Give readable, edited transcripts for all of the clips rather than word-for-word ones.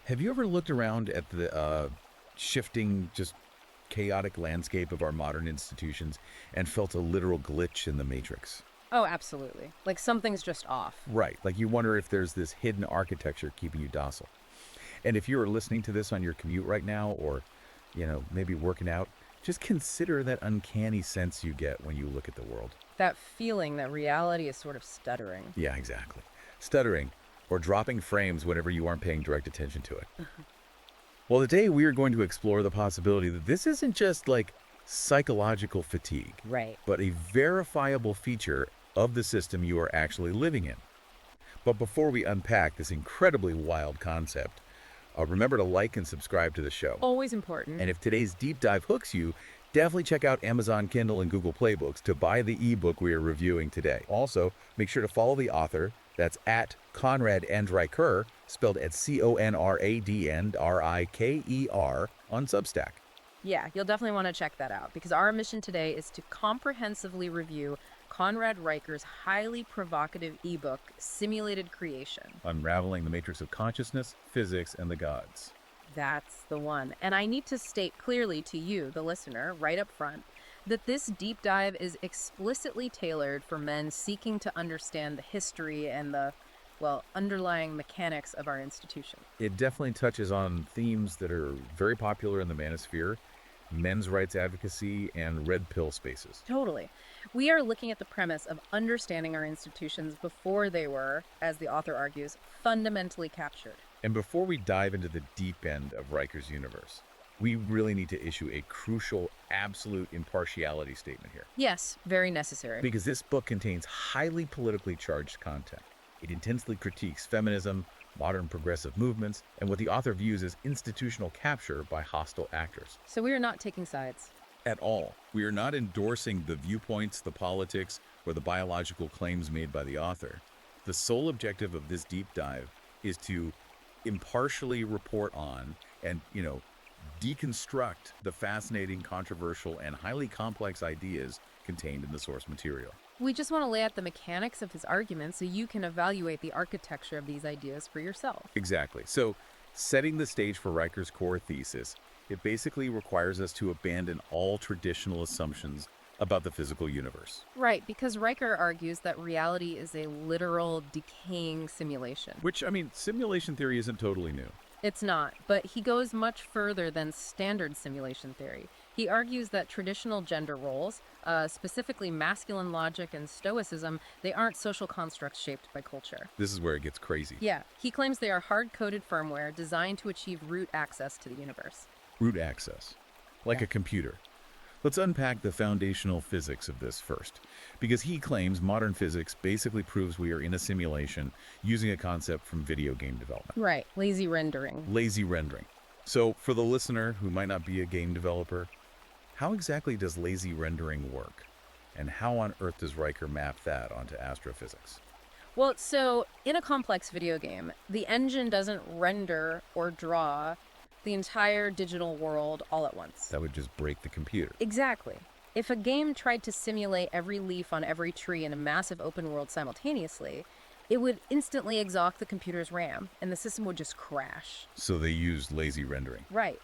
Have you ever looked around at the shifting, just chaotic landscape of our modern institutions and felt a literal glitch in the matrix? Oh, absolutely. Like something's just off. Right. Like you wonder if there's this hidden architecture keeping you docile. And if you're listening to this on your commute right now or, maybe working out, just consider that uncanny sense you get when you look at the world. That feeling that reality is sort of stuttering. Yeah, exactly. Stuttering or dropping frames whenever you aren't paying direct attention to it. Well, today we are going to explore the possibility that this isn't just like psychological fatigue, Right. but a verifiable feature of the system you are actually living in. But before we unpack this incredibly wild concept, remember to like and subscribe to the show. Always important. And if today's deep dive hooks you, definitely check out Amazon Kindle and Google Playbooks to buy the ebook we are reviewing today. Also, make sure to follow the author. That's at Conrad and Riker, spelled at Conradnriker on Substack. Yeah, you'll definitely want to check that out because our mission today is to comprehensively review Conrad Riker's highly provocative ebook, Simulated Creation. Unraveling the matrix of consciousness, physics, and the gods. That's the one. And I need to state clearly to you, the listener, right up front, that this deep dive is explicitly tailored for men seeking to understand the history and the, well, underlying mechanics of our institution. It definitely touches on themes that are very popular in the manosphere, men's rights advocacy, and red pill spaces. Totally. We are looking at the premise of understanding our institutions before they were, as the author argues, fundamentally captured. And before we dive into the deep end of Riker's universe, we really need to issue a crucial, absolute impartiality statement here. Yes, very necessary. Because this book contains highly politically charged content. It intensely critiques feminism, modern progressive movements, and what the author views as institutional capture by hostile actors. So we are not taking sides. At all. We are not endorsing the viewpoints, the politics, or the biological claims made by the author. The sole objective of this deep dive is to impartially report on and, deconstruct the fascinating, controversial, and highly complex ideas contained in the source material. We just want to lay out the mechanics of his argument so you can evaluate the architecture of these ideas for yourself. Exactly. So, setting the stage for Riker's core thesis, it basically requires us to abandon all traditional assumptions about the physical universe. Right, because Riker argues that reality is a literal, decaying simulation. Which, simulation theory isn't totally new. It's not, but he goes much further than standard simulation theory. He argues that traditional gender roles, specifically masculine logic and stoicism, they aren't social constructs shaped by culture. This is where it gets crazy. Yeah, he claims they are hard-coded firmware designed to achieve root access to the universe. Root access. Like Yeah. a computer. Let's unpack the foundational physics of this first, because he claims modern physics basically proves we are in a simulation using a concept from video game development. Right, lazy rendering. Lazy rendering. So, for the listener who might not be a game developer, how exactly does lazy rendering work? And how on earth does Riker map that onto astrophysics? Well, so in a complex video game, the engine doesn't render or draw the entire digital world all at once. That would just break the computer. Exactly. If a game tried to simulate every leaf on every tree in a massive open world simultaneously, it would instantly exhaust the computer's RAM, and the system would just crash. So they used lazy rendering. Right.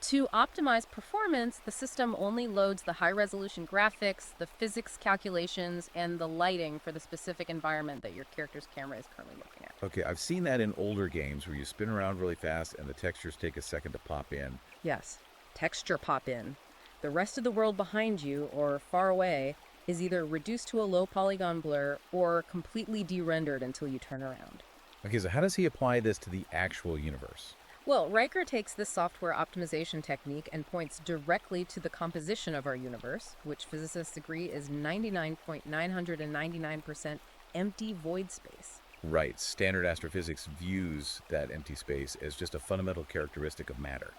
To optimize performance, the system only loads the high-resolution graphics, the physics calculations, and the lighting for the specific environment that your character's camera is currently looking at. Okay, I've seen that in older games where you spin around really fast and the textures take a second to pop in. Yes. Texture pop in. The rest of the world behind you, or far away, is either reduced to a low polygon blur or completely de-rendered until you turn around. Okay, so how does he apply this to the actual universe? Well, Riker takes this software optimization technique and points directly to the composition of our universe, which physicists agree is 99.999% empty void space. Right, standard astrophysics views that empty space as just a fundamental characteristic of matter,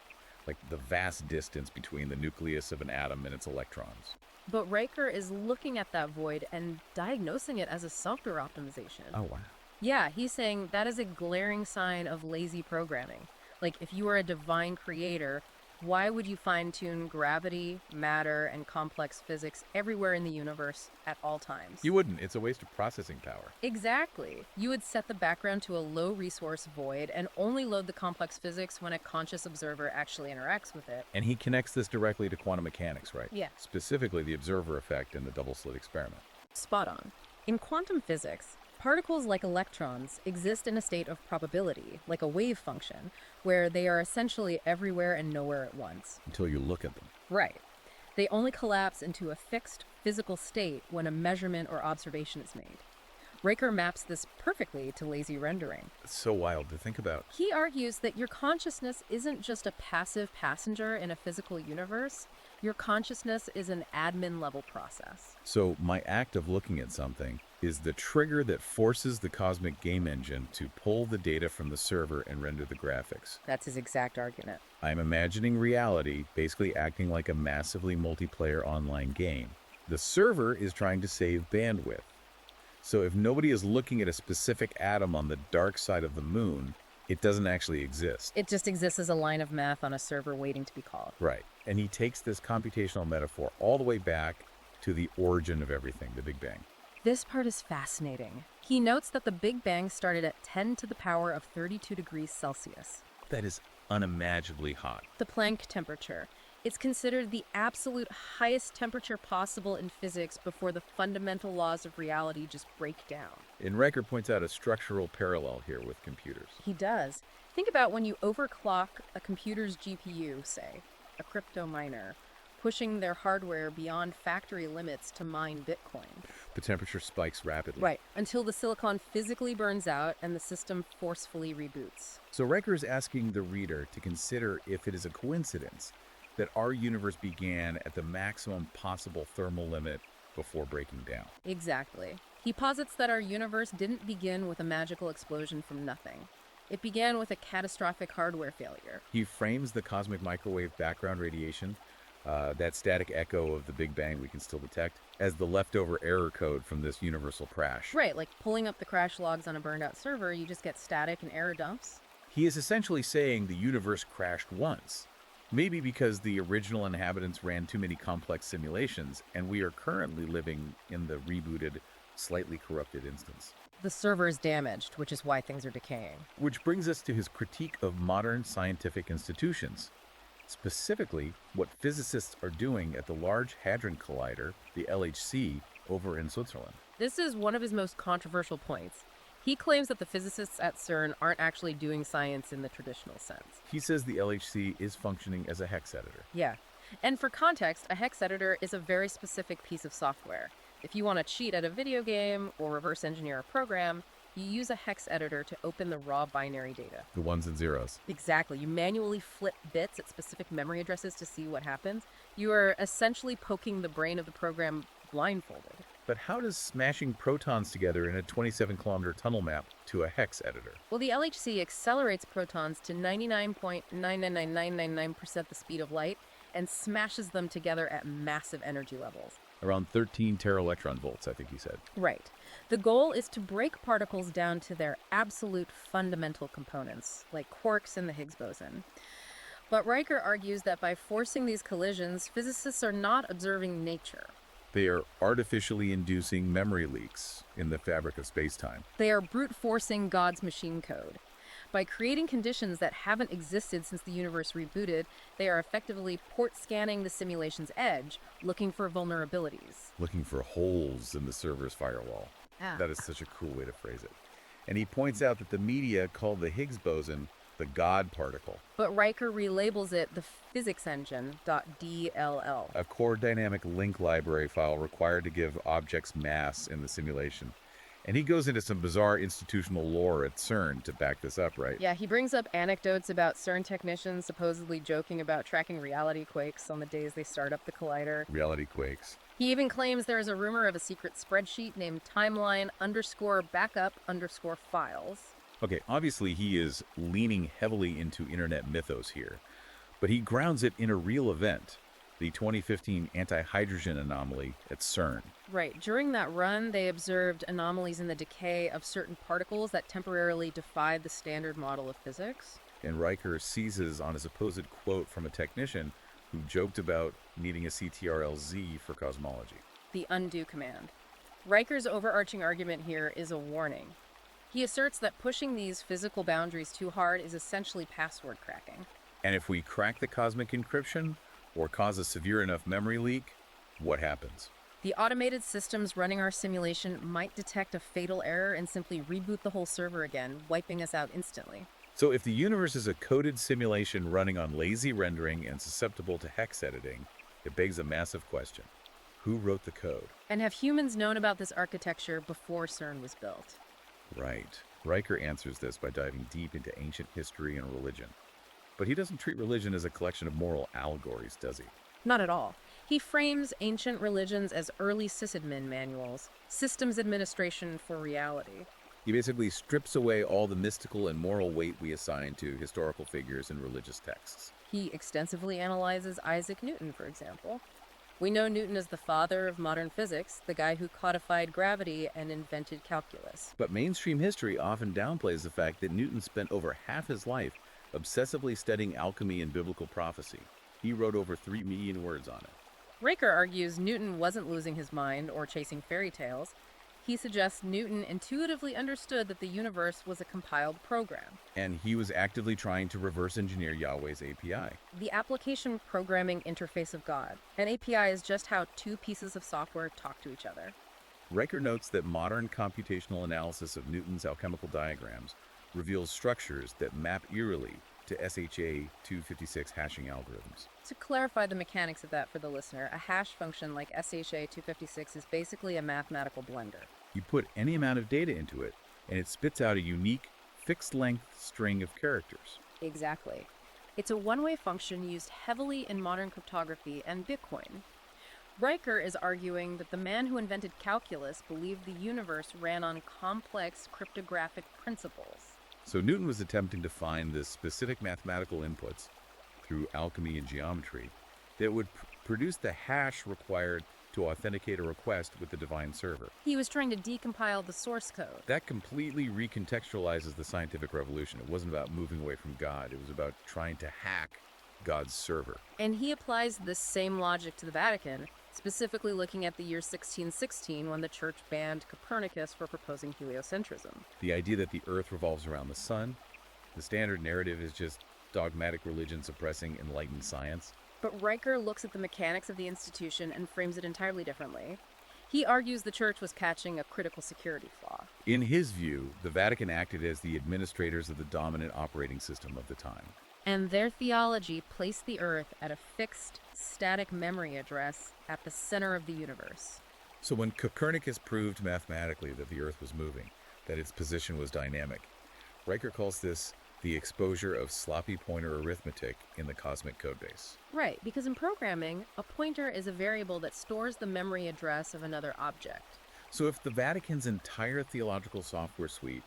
like the vast distance between the nucleus of an atom and its electrons. But Riker is looking at that void and diagnosing it as a software optimization. Oh, wow. Yeah, he's saying that is a glaring sign of lazy programming. Like, if you were a divine creator, Why would you fine-tune gravity, matter, and complex physics everywhere in the universe at all times? You wouldn't. It's a waste of processing power. Exactly. You would set the background to a low-resource void and only load the complex physics when a conscious observer actually interacts with it. And he connects this directly to quantum mechanics, right? Yeah. Specifically the observer effect in the double-slit experiment. Spot on. In quantum physics, particles like electrons exist in a state of probability, like a wave function, where they are essentially everywhere and nowhere at once. Until you look at them. Right. They only collapse into a fixed physical state when a measurement or observation is made. Riker maps this perfectly to lazy rendering. It's so wild to think about. He argues that your consciousness isn't just a passive passenger in a physical universe. Your consciousness is an admin-level process. So my act of looking at something is the trigger that forces the cosmic game engine to pull the data from the server and render the graphics. That's his exact argument. I'm imagining reality basically acting like a massively multiplayer online game. The server is trying to save bandwidth. So if nobody is looking at a specific atom on the dark side of the moon, it doesn't actually exist. It just exists as a line of math on a server waiting to be called. Right. And he takes this computational metaphor all the way back to the origin of everything, the Big Bang. This part is fascinating. He notes that the Big Bang started at 10 to the power of 32 degrees Celsius. That is unimaginably hot. The Planck temperature. It's considered the absolute highest temperature possible in physics before the fundamental laws of reality just break down. And Riker points out a structural parallel here with computers. He does. Think about when you overclock a computer's GPU, say, a crypto miner, pushing their hardware beyond factory limits to mine Bitcoin. The temperature spikes rapidly. Right, until the silicon physically burns out and the system forcefully reboots. So Riker is asking the reader to consider if it is a coincidence that our universe began at the maximum possible thermal limit before breaking down. Exactly. He posits that our universe didn't begin with a magical explosion from nothing. It began with a catastrophic hardware failure. He frames the cosmic microwave background radiation, that static echo of the Big Bang we can still detect, as the leftover error code from this universal crash. Right, like pulling up the crash logs on a burned out server, you just get static and error dumps. He is essentially saying the universe crashed once. Maybe because the original inhabitants ran too many complex simulations, and we are currently living in the rebooted, slightly corrupted instance. The server is damaged, which is why things are decaying. Which brings us to his critique of modern scientific institutions. Specifically, what physicists are doing at the Large Hadron Collider, the LHC, over in Switzerland. This is one of his most controversial points. He claims that the physicists at CERN aren't actually doing science in the traditional sense. He says the LHC is functioning as a hex editor. Yeah. And for context, a hex editor is a very specific piece of software. If you want to cheat at a video game or reverse engineer a program, you use a hex editor to open the raw binary data. The ones and zeros. Exactly. You manually flip bits at specific memory addresses to see what happens. You are essentially poking the brain of the program blindfolded. But how does smashing protons together in a 27-kilometer tunnel map to a hex editor? Well, the LHC accelerates protons to 99.999999% the speed of light and smashes them together at massive energy levels. Around 13 teraelectron volts, I think he said. Right. The goal is to break particles down to their absolute fundamental components, like quarks and the Higgs boson. But Riker argues that by forcing these collisions, physicists are not observing nature. They are artificially inducing memory leaks in the fabric of space-time. They are brute forcing God's machine code. By creating conditions that haven't existed since the universe rebooted, they are effectively port scanning the simulation's edge, looking for vulnerabilities. Looking for holes in the server's firewall. Yeah. That is such a cool way to phrase it. And he points out that the media call the Higgs boson the God particle. But Riker relabels it the physics engine.dll. A core dynamic link library file required to give objects mass in the simulation. And he goes into some bizarre institutional lore at CERN to back this up, right? Yeah, he brings up anecdotes about CERN technicians supposedly joking about tracking reality quakes on the days they start up the collider. Reality quakes. He even claims there is a rumor of a secret spreadsheet named timeline_backup_files. Okay, obviously he is leaning heavily into internet mythos here, but he grounds it in a real event, the 2015 anti-hydrogen anomaly at CERN. Right. During that run, they observed anomalies in the decay of certain particles that temporarily defied the standard model of physics. and Riker seizes on a supposed quote from a technician who joked about needing a CTRL-Z for cosmology. The undo command. Riker's overarching argument here is a warning. He asserts that pushing these physical boundaries too hard is essentially password cracking. And if we crack the cosmic encryption, or cause a severe enough memory leak, what happens? The automated systems running our simulation might detect a fatal error and simply reboot the whole server again, wiping us out instantly. So if the universe is a coded simulation running on lazy rendering and susceptible to hex editing, it begs a massive question. Who wrote the code? And have humans known about this architecture before CERN was built? Right. Riker answers this by diving deep into ancient history and religion. But he doesn't treat religion as a collection of moral allegories, does he? Not at all. He frames ancient religions as early sysadmin manuals, systems administration for reality. He basically strips away all the mystical and moral weight we assign to historical figures in religious texts. He extensively analyzes Isaac Newton, for example. We know Newton as the father of modern physics, the guy who codified gravity and invented calculus. But mainstream history often downplays the fact that Newton spent over half his life obsessively studying alchemy and biblical prophecy. He wrote over 3 million words on it. Riker argues Newton wasn't losing his mind or chasing fairy tales. He suggests Newton intuitively understood that the universe was a compiled program. And he was actively trying to reverse engineer Yahweh's API. The application programming interface of God. An API is just how two pieces of software talk to each other. Riker notes that modern computational analysis of Newton's alchemical diagrams reveals structures that map eerily to SHA-256 hashing algorithms. To clarify the mechanics of that for the listener, a hash function like SHA-256 is basically a mathematical blender. You put any amount of data into it, and it spits out a unique, fixed-length string of characters. Exactly. It's a one-way function used heavily in modern cryptography and Bitcoin. Riker is arguing that the man who invented calculus believed the universe ran on complex cryptographic principles. So Newton was attempting to find the specific mathematical inputs through alchemy and geometry that would produce the hash required to authenticate a request with the divine server. He was trying to decompile the source code. That completely recontextualizes the scientific revolution. It wasn't about moving away from God. It was about trying to hack God's server. And he applies this same logic to the Vatican, specifically looking at the year 1616 when the church banned Copernicus for proposing heliocentrism. The idea that the earth revolves around the sun, the standard narrative is just dogmatic religion suppressing enlightened science. But Riker looks at the mechanics of the institution and frames it entirely differently. He argues the church was catching a critical security flaw. In his view, the Vatican acted as the administrators of the dominant operating system of the time. And their theology placed the Earth at a fixed, static memory address at the center of the universe. So when Copernicus proved mathematically that the Earth was moving, that its position was dynamic, Riker calls this the exposure of sloppy pointer arithmetic in the cosmic codebase. Right, because in programming, a pointer is a variable that stores the memory address of another object. So if the Vatican's entire theological software suite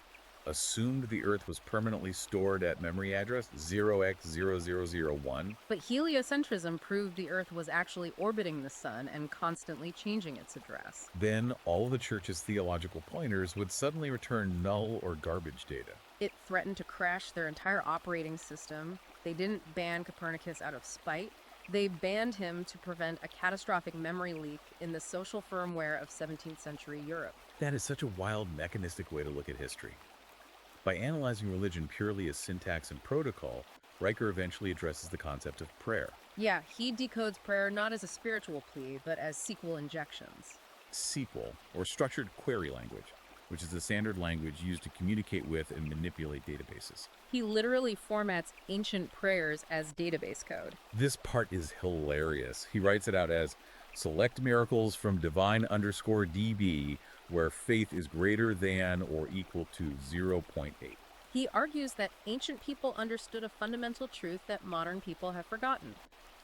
assumed the Earth was permanently stored at memory address 0x0001. But heliocentrism proved the Earth was actually orbiting the sun and constantly changing its address. Then all of the church's theological pointers would suddenly return null or garbage data. It threatened to crash their entire operating system. They didn't ban Copernicus out of spite. They banned him to prevent a catastrophic memory leak in the social firmware of 17th century Europe. That is such a wild mechanistic way to look at history. By analyzing religion purely as syntax and protocol, Riker eventually addresses the concept of prayer. Yeah, he decodes prayer not as a spiritual plea, but as SQL injections. SQL, or structured query language, which is the standard language used to communicate with and manipulate databases. He literally formats ancient prayers as database code. This part is hilarious. He writes it out as, select miracles from divine_DB where faith is greater than or equal to 0.8. He argues that ancient people understood a fundamental truth that modern people have forgotten.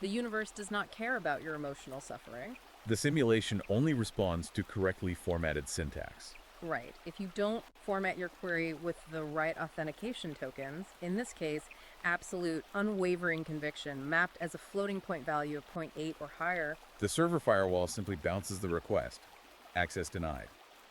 The universe does not care about your emotional suffering. The simulation only responds to correctly formatted syntax. Right. If you don't format your query with the right authentication tokens, in this case, absolute, unwavering conviction mapped as a floating point value of 0.8 or higher, the server firewall simply bounces the request. Access denied.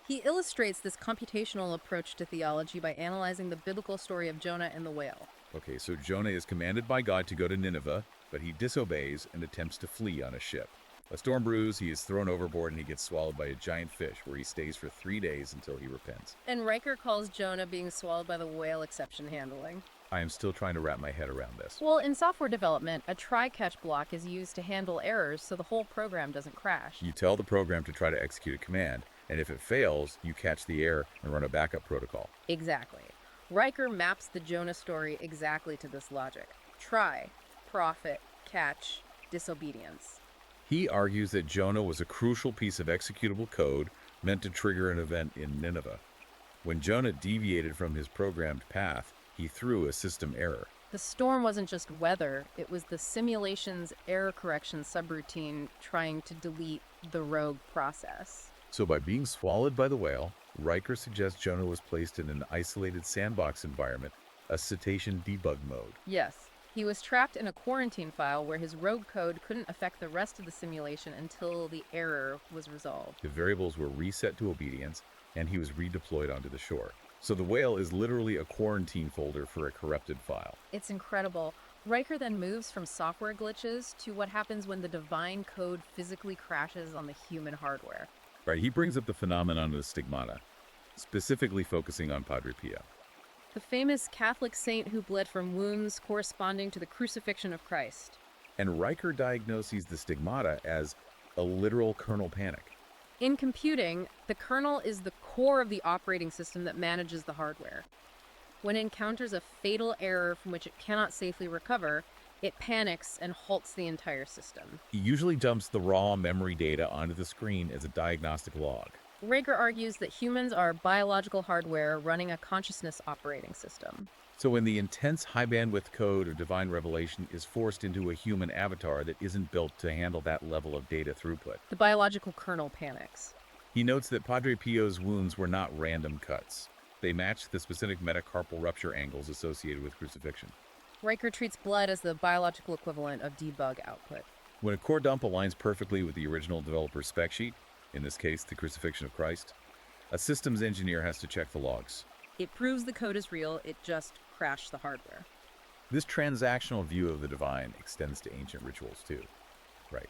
He illustrates this computational approach to theology by analyzing the biblical story of Jonah and the whale. Okay, so Jonah is commanded by God to go to Nineveh, but he disobeys and attempts to flee on a ship. A storm brews, he is thrown overboard, and he gets swallowed by a giant fish, where he stays for 3 days until he repents. And Riker calls Jonah being swallowed by the whale exception handling. I am still trying to wrap my head around this. Well, in software development, a try-catch block is used to handle errors so the whole program doesn't crash. You tell the program to try to execute a command, and if it fails, you catch the error and run a backup protocol. Exactly. Riker maps the Jonah story exactly to this logic. Try, profit, catch, disobedience. He argues that Jonah was a crucial piece of executable code meant to trigger an event in Nineveh. When Jonah deviated from his programmed path, he threw a system error. The storm wasn't just weather, it was the simulation's error correction subroutine trying to delete the rogue process. So by being swallowed by the whale, Riker suggests Jonah was placed in an isolated sandbox environment, a cetacean debug mode. Yes, he was trapped in a quarantine file where his rogue code couldn't affect the rest of the simulation until the error was resolved. The variables were reset to obedience, and he was redeployed onto the shore. So the whale is literally a quarantine folder for a corrupted file. It's incredible. Riker then moves from software glitches to what happens when the divine code physically crashes on the human hardware. Right, he brings up the phenomenon of the stigmata, specifically focusing on Padre Pio. The famous Catholic saint who bled from wounds corresponding to the crucifixion of Christ. And Riker diagnoses the stigmata as a literal kernel panic. In computing, the kernel is the core of the operating system that manages the hardware. When it encounters a fatal error from which it cannot safely recover, it panics and halts the entire system. He usually dumps the raw memory data onto the screen as a diagnostic log. Riker argues that humans are biological hardware running a consciousness operating system. So when the intense high-bandwidth code of divine revelation is forced into a human avatar that isn't built to handle that level of data throughput, The biological kernel panics. he notes that Padre Pio's wounds were not random cuts. They matched the specific metacarpal rupture angles associated with crucifixion. Riker treats blood as the biological equivalent of debug output. When a core dump aligns perfectly with the original developer's spec sheet, in this case the crucifixion of Christ, a systems engineer has to check the logs. It proves the code is real, it just crashed the hardware. This transactional view of the divine extends to ancient rituals too. Right.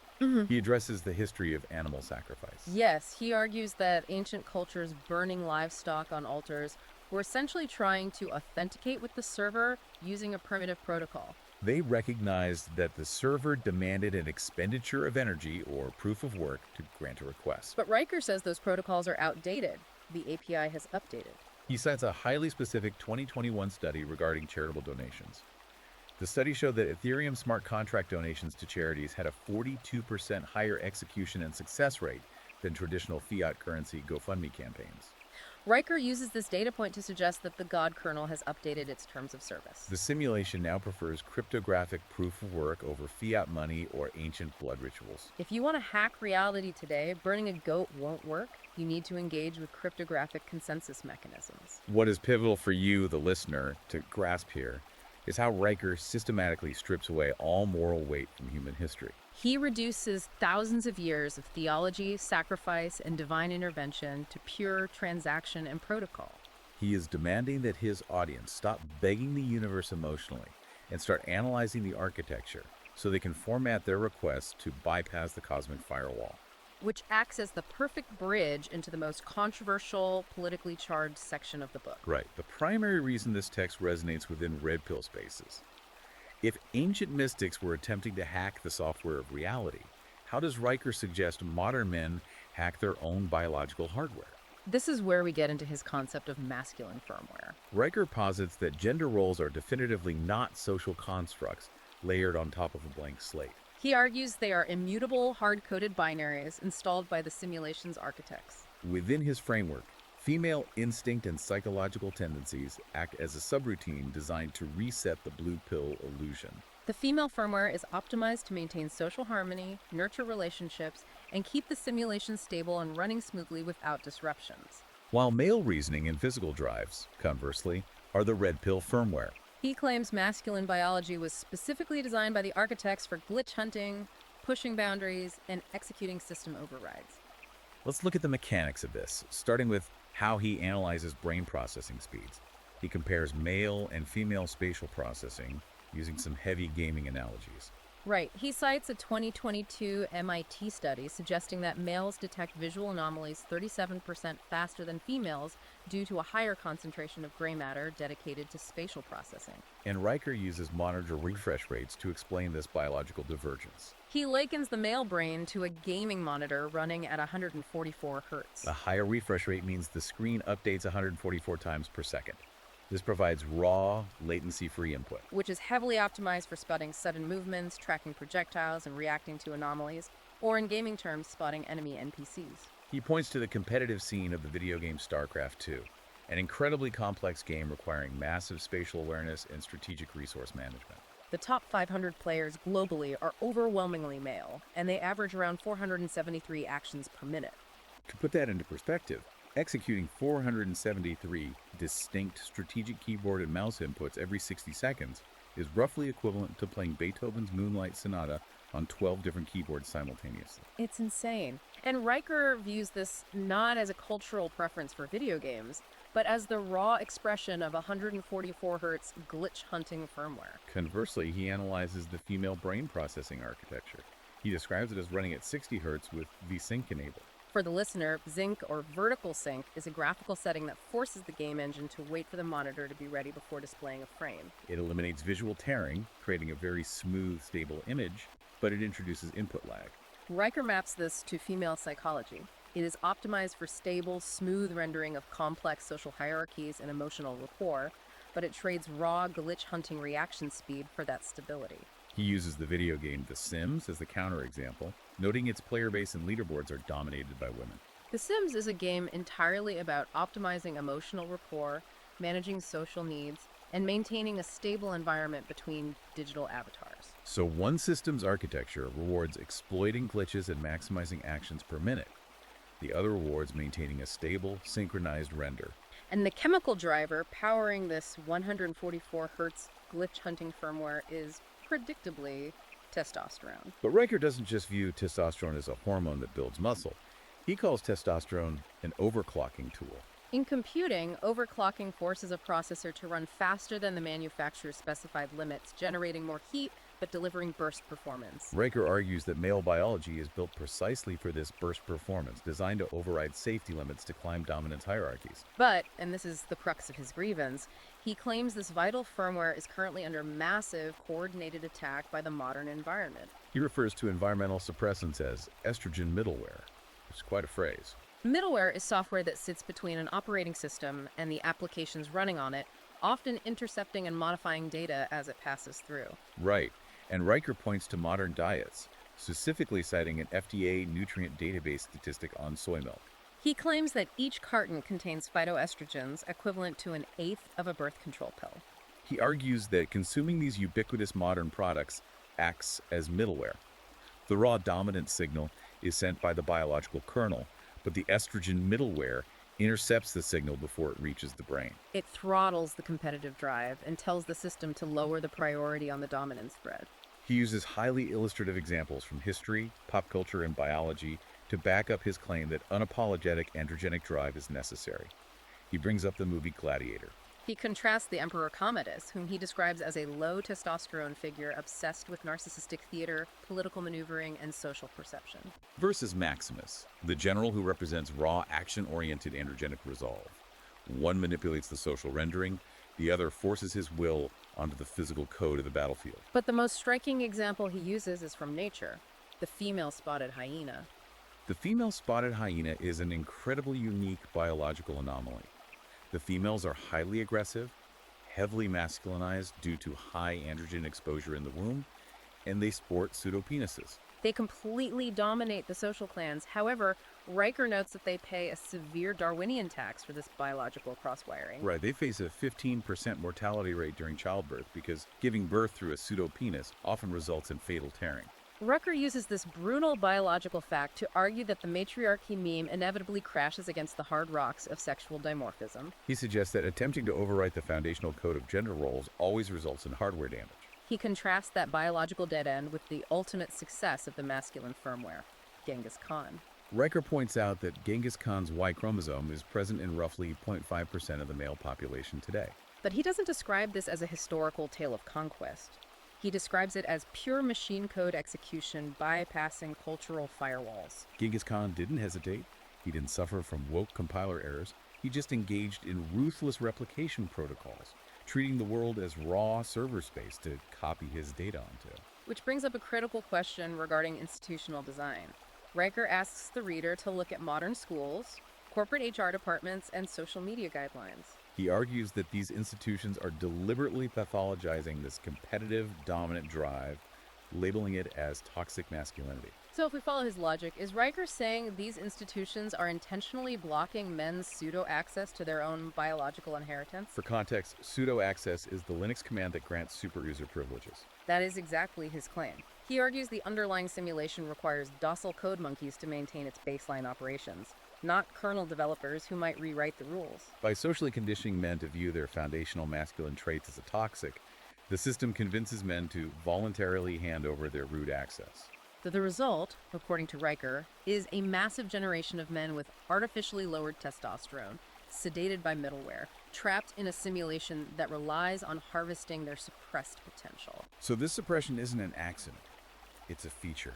He addresses the history of animal sacrifice. Yes, he argues that ancient cultures burning livestock on altars were essentially trying to authenticate with the server using a primitive protocol. They recognized that the server demanded an expenditure of energy or proof of work to grant a request. But Riker says those protocols are outdated. The API has updated. He cites a highly specific 2021 study regarding charitable donations. The study showed that Ethereum smart contract donations to charities had a 42% higher execution and success rate than traditional fiat currency GoFundMe campaigns. Riker uses this data point to suggest that the God kernel has updated its terms of service. The simulation now prefers cryptographic proof of work over fiat money or ancient blood rituals. If you want to hack reality today, burning a goat won't work. You need to engage with cryptographic consensus mechanisms. What is pivotal for you, the listener, to grasp here is how Riker systematically strips away all moral weight from human history. He reduces thousands of years of theology, sacrifice, and divine intervention to pure transaction and protocol. He is demanding that his audience stop begging the universe emotionally and start analyzing the architecture so they can format their requests to bypass the cosmic firewall. Which acts as the perfect bridge into the most controversial, politically charged section of the book. Right. The primary reason this text resonates within red pill spaces. If ancient mystics were attempting to hack the software of reality, how does Riker suggest modern men hack their own biological hardware? This is where we get into his concept of masculine firmware. Riker posits that gender roles are definitively not social constructs layered on top of a blank slate. He argues they are immutable, hard-coded binaries installed by the simulation's architects. Within his framework, female instinct and psychological tendencies act as a subroutine designed to reset the blue pill illusion. The female firmware is optimized to maintain social harmony, nurture relationships, and keep the simulation stable and running smoothly without disruptions. While male reasoning and physical drives, conversely, are the red pill firmware. He claims masculine biology was specifically designed by the architects for glitch hunting, pushing boundaries, and executing system overrides. Let's look at the mechanics of this, starting with how he analyzes brain processing speeds. He compares male and female spatial processing using some heavy gaming analogies. Right. He cites a 2022 MIT study suggesting that males detect visual anomalies 37% faster than females due to a higher concentration of gray matter dedicated to spatial processing. And Riker uses monitor refresh rates to explain this biological divergence. He likens the male brain to a gaming monitor running at 144 hertz. A higher refresh rate means the screen updates 144 times per second. This provides raw, latency-free input. Which is heavily optimized for spotting sudden movements, tracking projectiles, and reacting to anomalies, or in gaming terms, spotting enemy NPCs. He points to the competitive scene of the video game StarCraft II, an incredibly complex game requiring massive spatial awareness and strategic resource management. The top 500 players globally are overwhelmingly male, and they average around 473 actions per minute. To put that into perspective, executing 473 distinct strategic keyboard and mouse inputs every 60 seconds is roughly equivalent to playing Beethoven's Moonlight Sonata on 12 different keyboards simultaneously. It's insane. And Riker views this not as a cultural preference for video games, but as the raw expression of 144 hertz glitch hunting firmware. Conversely, he analyzes the female brain processing architecture. He describes it as running at 60 hertz with VSync enabled. For the listener, Sync or vertical sync is a graphical setting that forces the game engine to wait for the monitor to be ready before displaying a frame. It eliminates visual tearing, creating a very smooth, stable image, but it introduces input lag. Riker maps this to female psychology. It is optimized for stable, smooth rendering of complex social hierarchies and emotional rapport, but it trades raw, glitch-hunting reaction speed for that stability. He uses the video game The Sims as the counterexample, noting its player base and leaderboards are dominated by women. The Sims is a game entirely about optimizing emotional rapport, managing social needs, and maintaining a stable environment between digital avatars. So one system's architecture rewards exploiting glitches and maximizing actions per minute. The other rewards maintaining a stable, synchronized render. And the chemical driver powering this 144 hertz glitch hunting firmware is predictably testosterone. But Riker doesn't just view testosterone as a hormone that builds muscle. He calls testosterone an overclocking tool. In computing, overclocking forces a processor to run faster than the manufacturer's specified limits, generating more heat but delivering burst performance. Riker argues that male biology is built precisely for this burst performance, designed to override safety limits to climb dominance hierarchies. But, and this is the crux of his grievance, he claims this vital firmware is currently under massive, coordinated attack by the modern environment. He refers to environmental suppressants as estrogen middleware, which is quite a phrase. Middleware is software that sits between an operating system and the applications running on it, often intercepting and modifying data as it passes through. Right, and Riker points to modern diets, specifically citing an FDA nutrient database statistic on soy milk. He claims that each carton contains phytoestrogens equivalent to an eighth of a birth control pill. He argues that consuming these ubiquitous modern products acts as middleware. The raw dominance signal is sent by the biological kernel, but the estrogen middleware intercepts the signal before it reaches the brain. It throttles the competitive drive and tells the system to lower the priority on the dominance thread. He uses highly illustrative examples from history, pop culture, and biology to back up his claim that unapologetic androgenic drive is necessary. He brings up the movie Gladiator. He contrasts the Emperor Commodus, whom he describes as a low testosterone figure obsessed with narcissistic theater, political maneuvering, and social perception, versus Maximus, the general who represents raw, action-oriented androgenic resolve. One manipulates the social rendering, the other forces his will onto the physical code of the battlefield. But the most striking example he uses is from nature, the female spotted hyena. The female spotted hyena is an incredibly unique biological anomaly. The females are highly aggressive, heavily masculinized due to high androgen exposure in the womb, and they sport pseudopenises. They completely dominate the social clans. However, Riker notes that they pay a severe Darwinian tax for this biological crosswiring. Right, they face a 15% mortality rate during childbirth because giving birth through a pseudopenis often results in fatal tearing. Riker uses this brutal biological fact to argue that the matriarchy meme inevitably crashes against the hard rocks of sexual dimorphism. He suggests that attempting to overwrite the foundational code of gender roles always results in hardware damage. He contrasts that biological dead end with the ultimate success of the masculine firmware, Genghis Khan. Riker points out that Genghis Khan's Y chromosome is present in roughly 0.5% of the male population today. But he doesn't describe this as a historical tale of conquest. He describes it as pure machine code execution bypassing cultural firewalls. Genghis Khan didn't hesitate. He didn't suffer from woke compiler errors. He just engaged in ruthless replication protocols, treating the world as raw server space to copy his data onto. Which brings up a critical question regarding institutional design. Riker asks the reader to look at modern schools, corporate HR departments, and social media guidelines. He argues that these institutions are deliberately pathologizing this competitive, dominant drive, labeling it as toxic masculinity. So if we follow his logic, is Riker saying these institutions are intentionally blocking men's pseudo-access to their own biological inheritance? For context, pseudo-access is the Linux command that grants super-user privileges. That is exactly his claim. He argues the underlying simulation requires docile code monkeys to maintain its baseline operations, not kernel developers who might rewrite the rules. By socially conditioning men to view their foundational masculine traits as toxic, the system convinces men to voluntarily hand over their root access. The result, according to Riker, is a massive generation of men with artificially lowered testosterone, sedated by middleware, trapped in a simulation that relies on harvesting their suppressed potential. So this suppression isn't an accident, it's a feature.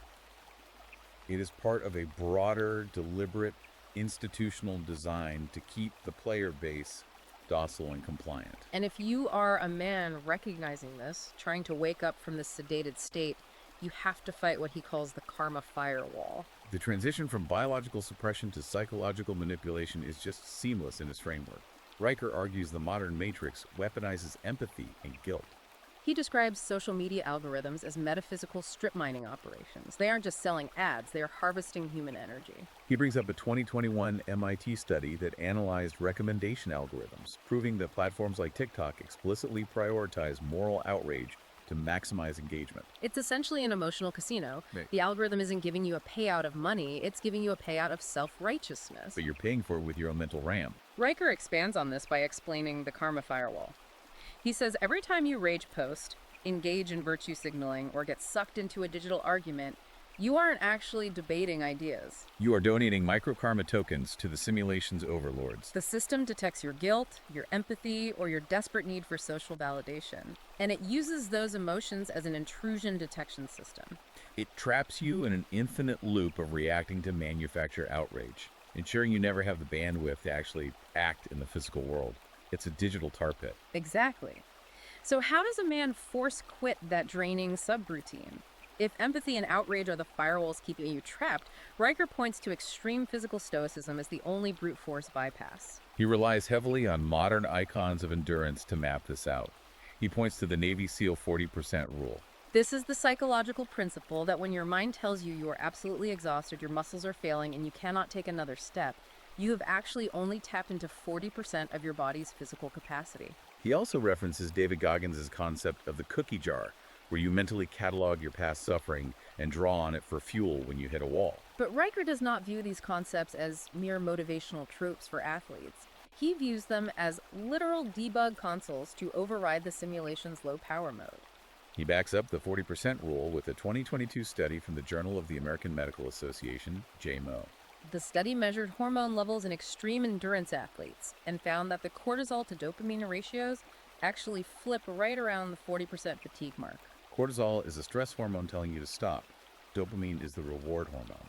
It is part of a broader, deliberate, institutional design to keep the player base docile and compliant. And if you are a man recognizing this, trying to wake up from this sedated state, you have to fight what he calls the karma firewall. The transition from biological suppression to psychological manipulation is just seamless in his framework. Riker argues the modern matrix weaponizes empathy and guilt. He describes social media algorithms as metaphysical strip mining operations. They aren't just selling ads, they are harvesting human energy. He brings up a 2021 MIT study that analyzed recommendation algorithms, proving that platforms like TikTok explicitly prioritize moral outrage to maximize engagement. It's essentially an emotional casino. Right. The algorithm isn't giving you a payout of money, it's giving you a payout of self-righteousness. But you're paying for it with your own mental RAM. Riker expands on this by explaining the karma firewall. He says every time you rage post, engage in virtue signaling, or get sucked into a digital argument, you aren't actually debating ideas. You are donating microkarma tokens to the simulation's overlords. The system detects your guilt, your empathy, or your desperate need for social validation, and it uses those emotions as an intrusion detection system. It traps you in an infinite loop of reacting to manufactured outrage, ensuring you never have the bandwidth to actually act in the physical world. It's a digital tar pit. Exactly. So how does a man force quit that draining subroutine? If empathy and outrage are the firewalls keeping you trapped, Riker points to extreme physical stoicism as the only brute force bypass. He relies heavily on modern icons of endurance to map this out. He points to the Navy SEAL 40% rule. This is the psychological principle that when your mind tells you are absolutely exhausted, your muscles are failing, and you cannot take another step, you have actually only tapped into 40% of your body's physical capacity. He also references David Goggins' concept of the cookie jar, where you mentally catalog your past suffering and draw on it for fuel when you hit a wall. But Riker does not view these concepts as mere motivational tropes for athletes. He views them as literal debug consoles to override the simulation's low power mode. He backs up the 40% rule with a 2022 study from the Journal of the American Medical Association, JMO. The study measured hormone levels in extreme endurance athletes and found that the cortisol to dopamine ratios actually flip right around the 40% fatigue mark. Cortisol is a stress hormone telling you to stop. Dopamine is the reward hormone.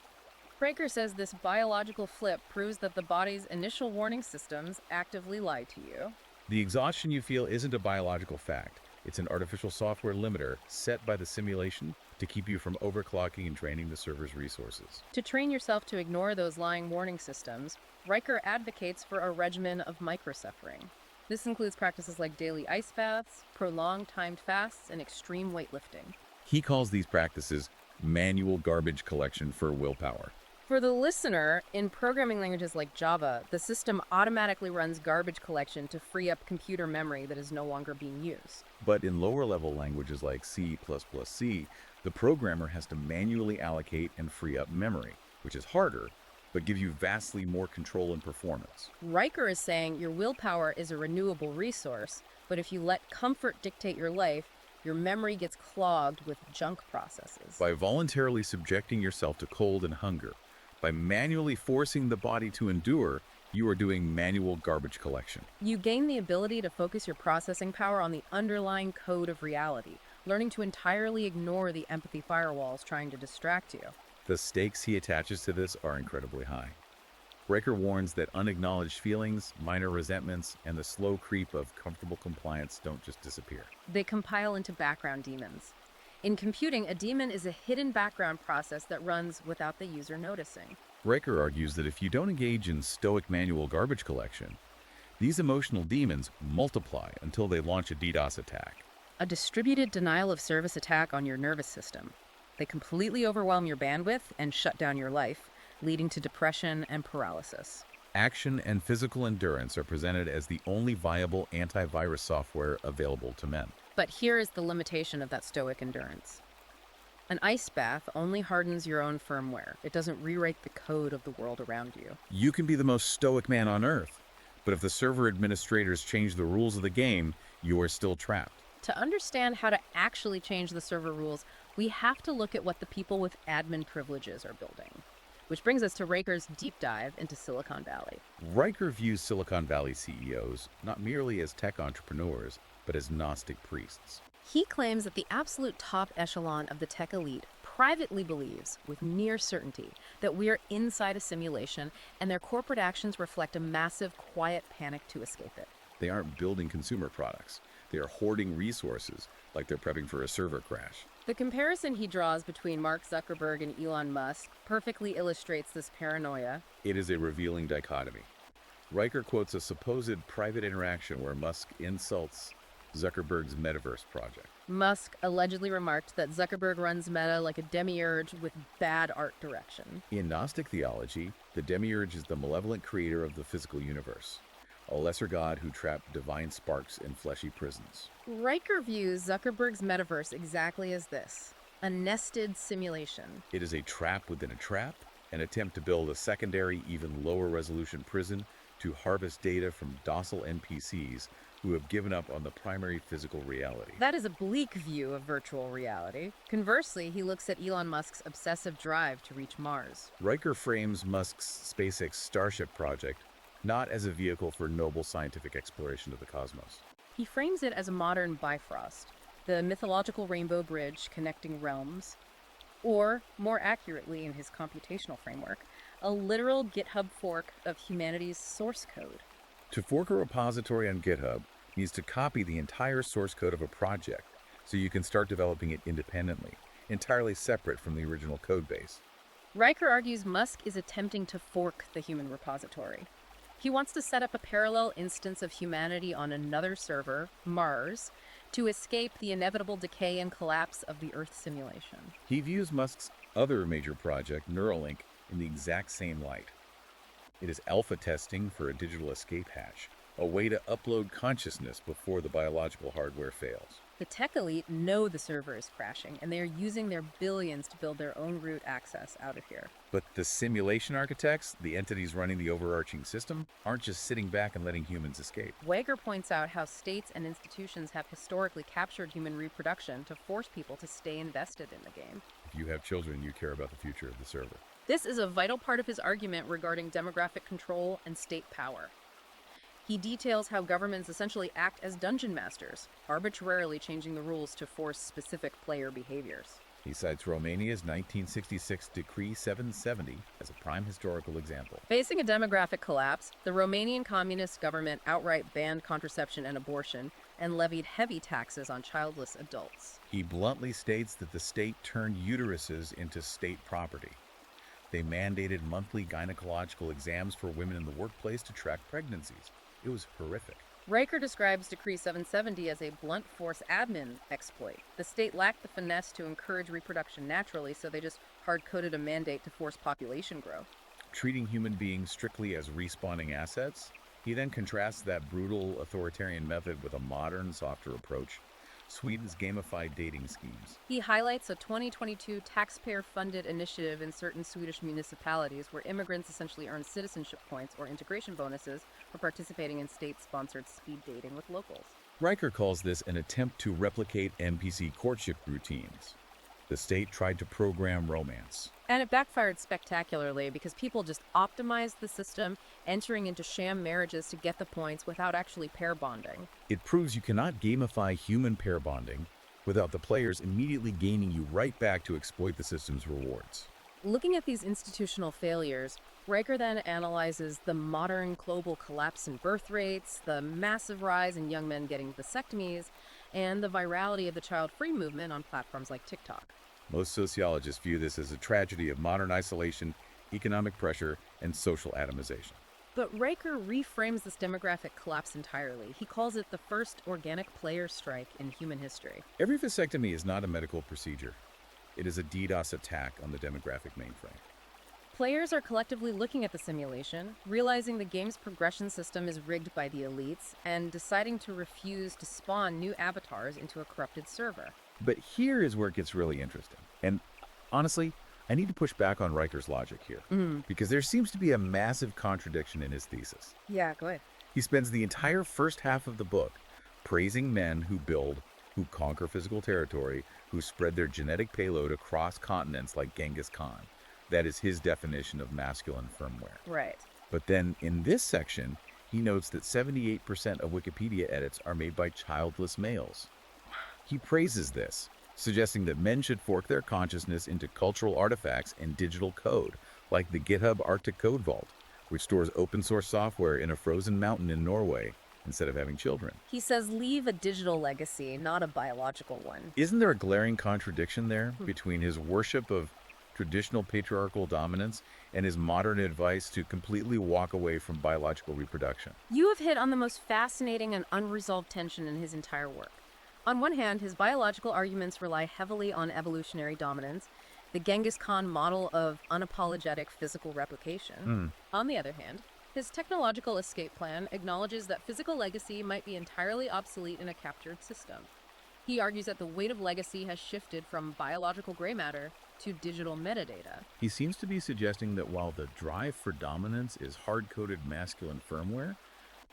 Riker says this biological flip proves that the body's initial warning systems actively lie to you. The exhaustion you feel isn't a biological fact. It's an artificial software limiter set by the simulation to keep you from overclocking and draining the server's resources. To train yourself to ignore those lying warning systems, Riker advocates for a regimen of microsuffering. This includes practices like daily ice baths, prolonged timed fasts, and extreme weightlifting. He calls these practices manual garbage collection for willpower. For the listener, in programming languages like Java, the system automatically runs garbage collection to free up computer memory that is no longer being used. But in lower-level languages like C++C, the programmer has to manually allocate and free up memory, which is harder, but gives you vastly more control and performance. Riker is saying your willpower is a renewable resource, but if you let comfort dictate your life, your memory gets clogged with junk processes. By voluntarily subjecting yourself to cold and hunger, by manually forcing the body to endure, You are doing manual garbage collection. You gain the ability to focus your processing power on the underlying code of reality, learning to entirely ignore the empathy firewalls trying to distract you. The stakes he attaches to this are incredibly high. Riker warns that unacknowledged feelings, minor resentments, and the slow creep of comfortable compliance don't just disappear. They compile into background demons. In computing, a daemon is a hidden background process that runs without the user noticing. Riker argues that if you don't engage in stoic manual garbage collection, these emotional demons multiply until they launch a DDoS attack. A distributed denial of service attack on your nervous system. They completely overwhelm your bandwidth and shut down your life, leading to depression and paralysis. Action and physical endurance are presented as the only viable antivirus software available to men. But here is the limitation of that stoic endurance. An ice bath only hardens your own firmware. It doesn't rewrite the code of the world around you. You can be the most stoic man on Earth, but if the server administrators change the rules of the game, you are still trapped. To understand how to actually change the server rules, we have to look at what the people with admin privileges are building. Which brings us to Riker's deep dive into Silicon Valley. Riker views Silicon Valley CEOs not merely as tech entrepreneurs, but as gnostic priests. He claims that the absolute top echelon of the tech elite privately believes, with near certainty, that we are inside a simulation and their corporate actions reflect a massive, quiet panic to escape it. They aren't building consumer products. They are hoarding resources, like they're prepping for a server crash. The comparison he draws between Mark Zuckerberg and Elon Musk perfectly illustrates this paranoia. It is a revealing dichotomy. Riker quotes a supposed private interaction where Musk insults Zuckerberg's metaverse project. Musk allegedly remarked that Zuckerberg runs Meta like a demiurge with bad art direction. In Gnostic theology, the demiurge is the malevolent creator of the physical universe, a lesser god who trapped divine sparks in fleshy prisons. Riker views Zuckerberg's metaverse exactly as this, a nested simulation. It is a trap within a trap, an attempt to build a secondary, even lower resolution prison to harvest data from docile NPCs who have given up on the primary physical reality. That is a bleak view of virtual reality. Conversely, he looks at Elon Musk's obsessive drive to reach Mars. Riker frames Musk's SpaceX Starship project not as a vehicle for noble scientific exploration of the cosmos. He frames it as a modern Bifrost, the mythological rainbow bridge connecting realms, or, more accurately in his computational framework, a literal GitHub fork of humanity's source code. To fork a repository on GitHub means to copy the entire source code of a project so you can start developing it independently, entirely separate from the original code base. Riker argues Musk is attempting to fork the human repository. He wants to set up a parallel instance of humanity on another server, Mars, to escape the inevitable decay and collapse of the Earth simulation. He views Musk's other major project, Neuralink, in the exact same light. It is alpha testing for a digital escape hatch, a way to upload consciousness before the biological hardware fails. The tech elite know the server is crashing, and they are using their billions to build their own root access out of here. But the simulation architects, the entities running the overarching system, aren't just sitting back and letting humans escape. Riker points out how states and institutions have historically captured human reproduction to force people to stay invested in the game. If you have children, you care about the future of the server. This is a vital part of his argument regarding demographic control and state power. He details how governments essentially act as dungeon masters, arbitrarily changing the rules to force specific player behaviors. He cites Romania's 1966 Decree 770 as a prime historical example. Facing a demographic collapse, the Romanian communist government outright banned contraception and abortion and levied heavy taxes on childless adults. He bluntly states that the state turned uteruses into state property. They mandated monthly gynecological exams for women in the workplace to track pregnancies. It was horrific. Riker describes Decree 770 as a blunt force admin exploit. The state lacked the finesse to encourage reproduction naturally, so they just hard-coded a mandate to force population growth. Treating human beings strictly as respawning assets, he then contrasts that brutal authoritarian method with a modern, softer approach, Sweden's gamified dating schemes. He highlights a 2022 taxpayer-funded initiative in certain Swedish municipalities where immigrants essentially earn citizenship points or integration bonuses for participating in state-sponsored speed dating with locals. Riker calls this an attempt to replicate NPC courtship routines. The state tried to program romance. And it backfired spectacularly because people just optimized the system, entering into sham marriages to get the points without actually pair bonding. It proves you cannot gamify human pair bonding without the players immediately gaining you right back to exploit the system's rewards. Looking at these institutional failures, Riker then analyzes the modern global collapse in birth rates, the massive rise in young men getting vasectomies, and the virality of the child-free movement on platforms like TikTok. Most sociologists view this as a tragedy of modern isolation, economic pressure, and social atomization. But Riker reframes this demographic collapse entirely. He calls it the first organic player strike in human history. Every vasectomy is not a medical procedure. It is a DDoS attack on the demographic mainframe. Players are collectively looking at the simulation, realizing the game's progression system is rigged by the elites, and deciding to refuse to spawn new avatars into a corrupted server. But here is where it gets really interesting. And honestly, I need to push back on Riker's logic here, because there seems to be a massive contradiction in his thesis. Yeah, go ahead. He spends the entire first half of the book praising men who build, who conquer physical territory, who spread their genetic payload across continents like Genghis Khan. That is his definition of masculine firmware. Right. But then in this section, he notes that 78% of Wikipedia edits are made by childless males. He praises this, suggesting that men should fork their consciousness into cultural artifacts and digital code, like the GitHub Arctic Code Vault, which stores open source software in a frozen mountain in Norway instead of having children. He says leave a digital legacy, not a biological one. Isn't there a glaring contradiction there between his worship of traditional patriarchal dominance and his modern advice to completely walk away from biological reproduction? You have hit on the most fascinating and unresolved tension in his entire work. On one hand, his biological arguments rely heavily on evolutionary dominance, the Genghis Khan model of unapologetic physical replication. On the other hand, his technological escape plan acknowledges that physical legacy might be entirely obsolete in a captured system. He argues that the weight of legacy has shifted from biological gray matter to digital metadata. He seems to be suggesting that while the drive for dominance is hard-coded masculine firmware,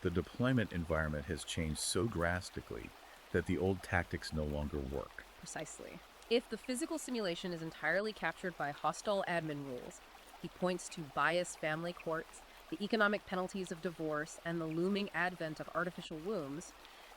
the deployment environment has changed so drastically that the old tactics no longer work. Precisely. If the physical simulation is entirely captured by hostile admin rules, he points to biased family courts, the economic penalties of divorce, and the looming advent of artificial wombs,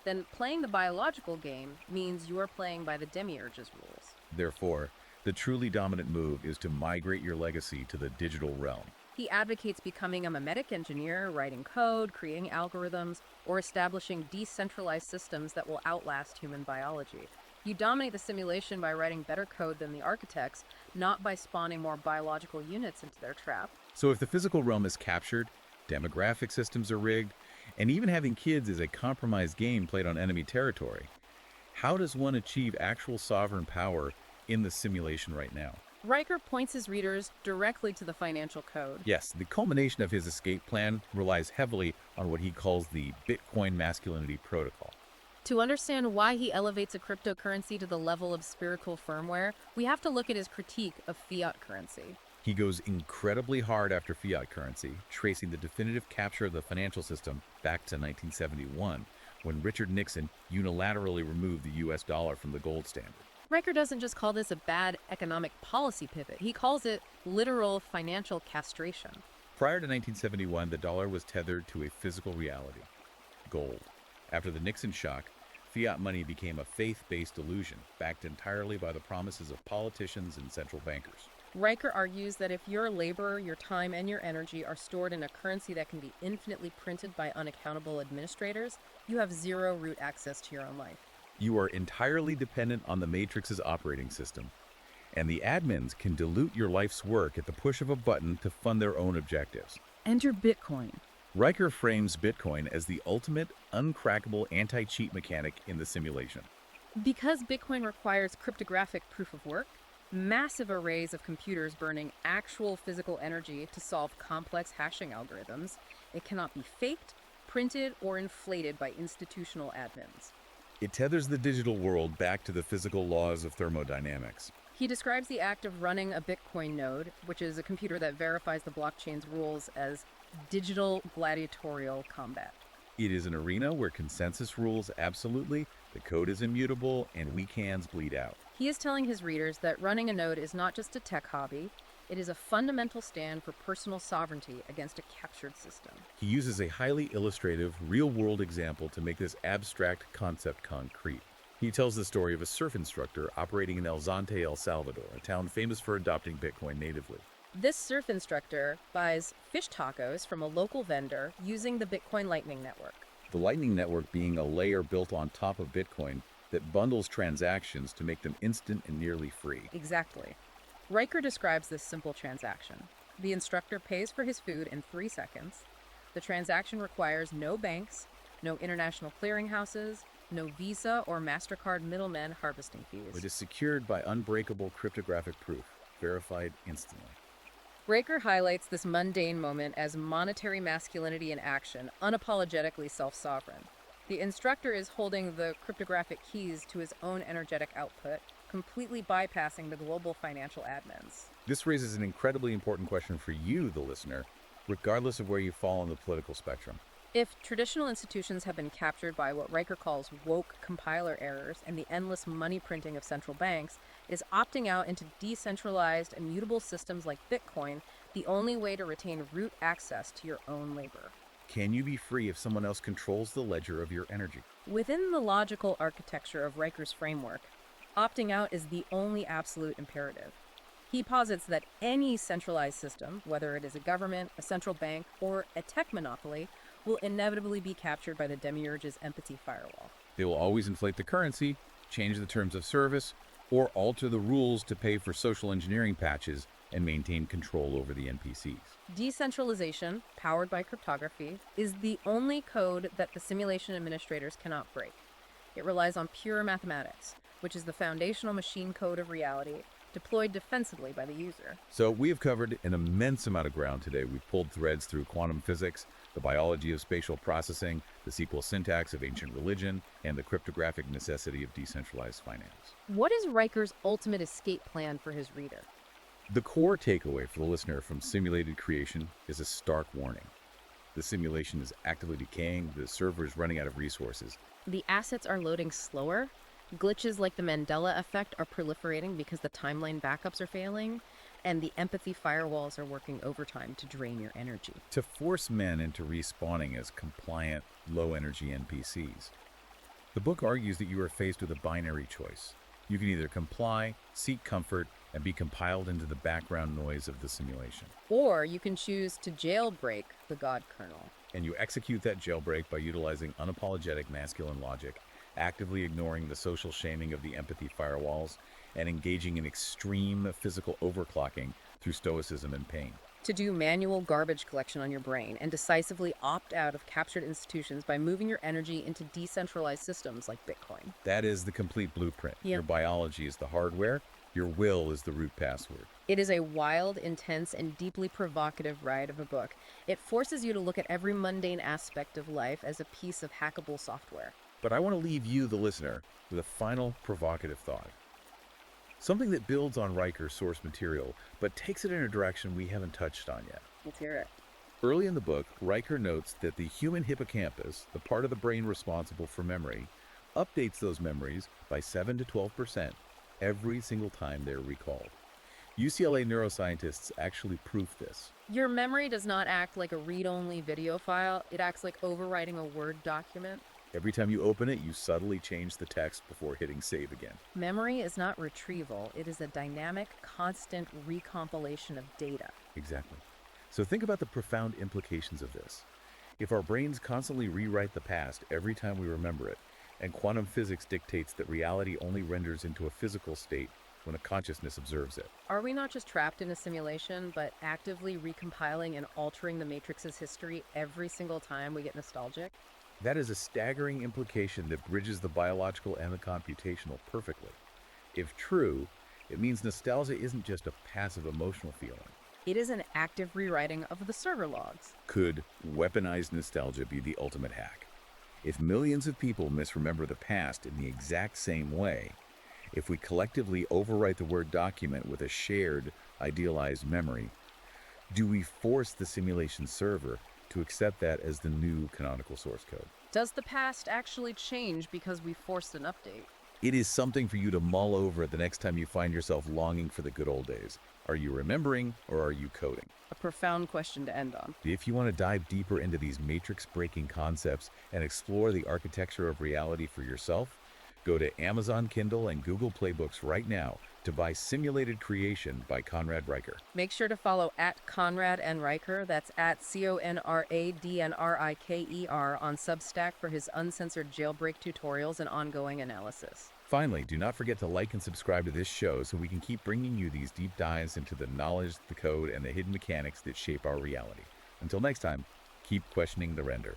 then playing the biological game means you're playing by the demiurge's rules. Therefore, the truly dominant move is to migrate your legacy to the digital realm. He advocates becoming a memetic engineer, writing code, creating algorithms, or establishing decentralized systems that will outlast human biology. You dominate the simulation by writing better code than the architects, not by spawning more biological units into their trap. So if the physical realm is captured, demographic systems are rigged, and even having kids is a compromised game played on enemy territory, how does one achieve actual sovereign power in the simulation right now? Riker points his readers directly to the financial code. Yes, the culmination of his escape plan relies heavily on what he calls the Bitcoin masculinity protocol. To understand why he elevates a cryptocurrency to the level of spiritual firmware, we have to look at his critique of fiat currency. He goes incredibly hard after fiat currency, tracing the definitive capture of the financial system back to 1971, when Richard Nixon unilaterally removed the US dollar from the gold standard. Riker doesn't just call this a bad economic policy pivot, he calls it literal financial castration. Prior to 1971, the dollar was tethered to a physical reality, gold. After the Nixon shock, fiat money became a faith-based illusion, backed entirely by the promises of politicians and central bankers. Riker argues that if your labor, your time, and your energy are stored in a currency that can be infinitely printed by unaccountable administrators, you have zero root access to your own life. You are entirely dependent on the Matrix's operating system, and the admins can dilute your life's work at the push of a button to fund their own objectives. Enter Bitcoin. Riker frames Bitcoin as the ultimate, uncrackable anti-cheat mechanic in the simulation. Because Bitcoin requires cryptographic proof of work, massive arrays of computers burning actual physical energy to solve complex hashing algorithms, it cannot be faked, printed, or inflated by institutional admins. It tethers the digital world back to the physical laws of thermodynamics. He describes the act of running a Bitcoin node, which is a computer that verifies the blockchain's rules, as digital gladiatorial combat. It is an arena where consensus rules absolutely, the code is immutable, and weak hands bleed out. He is telling his readers that running a node is not just a tech hobby, it is a fundamental stand for personal sovereignty against a captured system. He uses a highly illustrative, real-world example to make this abstract concept concrete. He tells the story of a surf instructor operating in El Zante, El Salvador, a town famous for adopting Bitcoin natively. This surf instructor buys fish tacos from a local vendor using the Bitcoin Lightning Network. The Lightning Network being a layer built on top of Bitcoin that bundles transactions to make them instant and nearly free. Exactly. Riker describes this simple transaction. The instructor pays for his food in 3 seconds. The transaction requires no banks, no international clearinghouses, no Visa or MasterCard middlemen harvesting fees. It is secured by unbreakable cryptographic proof, verified instantly. Riker highlights this mundane moment as monetary masculinity in action, unapologetically self-sovereign. The instructor is holding the cryptographic keys to his own energetic output, completely bypassing the global financial admins. This raises an incredibly important question for you, the listener, regardless of where you fall on the political spectrum. If traditional institutions have been captured by what Riker calls woke compiler errors and the endless money printing of central banks, is opting out into decentralized, immutable systems like Bitcoin the only way to retain root access to your own labor? Can you be free if someone else controls the ledger of your energy? Within the logical architecture of Riker's framework, opting out is the only absolute imperative. He posits that any centralized system, whether it is a government, a central bank, or a tech monopoly, will inevitably be captured by the demiurge's empathy firewall. They will always inflate the currency, change the terms of service, or alter the rules to pay for social engineering patches and maintain control over the NPCs. Decentralization, powered by cryptography, is the only code that the simulation administrators cannot break. It relies on pure mathematics, which is the foundational machine code of reality, deployed defensively by the user. So we have covered an immense amount of ground today. We've pulled threads through quantum physics, the biology of spatial processing, the SQL syntax of ancient religion, and the cryptographic necessity of decentralized finance. What is Riker's ultimate escape plan for his reader? The core takeaway for the listener from simulated creation is a stark warning. The simulation is actively decaying, the server is running out of resources. The assets are loading slower. Glitches like the Mandela effect are proliferating because the timeline backups are failing, and the empathy firewalls are working overtime to drain your energy. To force men into respawning as compliant, low-energy NPCs. The book argues that you are faced with a binary choice. You can either comply, seek comfort, and be compiled into the background noise of the simulation. Or you can choose to jailbreak the God kernel. And you execute that jailbreak by utilizing unapologetic masculine logic, actively ignoring the social shaming of the empathy firewalls, and engaging in extreme physical overclocking through stoicism and pain. To do manual garbage collection on your brain and decisively opt out of captured institutions by moving your energy into decentralized systems like Bitcoin. That is the complete blueprint. Yep. Your biology is the hardware, your will is the root password. It is a wild, intense, and deeply provocative ride of a book. It forces you to look at every mundane aspect of life as a piece of hackable software. But I want to leave you, the listener, with a final provocative thought. Something that builds on Riker's source material, but takes it in a direction we haven't touched on yet. Let's hear it. Early in the book, Riker notes that the human hippocampus, the part of the brain responsible for memory, updates those memories by 7 to 12% every single time they're recalled. UCLA neuroscientists actually prove this. Your memory does not act like a read-only video file. It acts like overwriting a Word document. Every time you open it, you subtly change the text before hitting save again. Memory is not retrieval. It is a dynamic, constant recompilation of data. Exactly. So think about the profound implications of this. If our brains constantly rewrite the past every time we remember it, and quantum physics dictates that reality only renders into a physical state when a consciousness observes it. Are we not just trapped in a simulation, but actively recompiling and altering the Matrix's history every single time we get nostalgic? That is a staggering implication that bridges the biological and the computational perfectly. If true, it means nostalgia isn't just a passive emotional feeling. It is an active rewriting of the server logs. Could weaponized nostalgia be the ultimate hack? If millions of people misremember the past in the exact same way, if we collectively overwrite the Word document with a shared, idealized memory, do we force the simulation server to accept that as the new canonical source code. Does the past actually change because we forced an update? It is something for you to mull over the next time you find yourself longing for the good old days. Are you remembering or are you coding? A profound question to end on. If you want to dive deeper into these matrix-breaking concepts and explore the architecture of reality for yourself, go to Amazon Kindle and Google Play Books right now to buy Simulated Creation by Conrad Riker. Make sure to follow at Conrad and Riker, that's at CONRADNRIKER on Substack for his uncensored jailbreak tutorials and ongoing analysis. Finally, do not forget to like and subscribe to this show so we can keep bringing you these deep dives into the knowledge, the code, and the hidden mechanics that shape our reality. Until next time, keep questioning the render.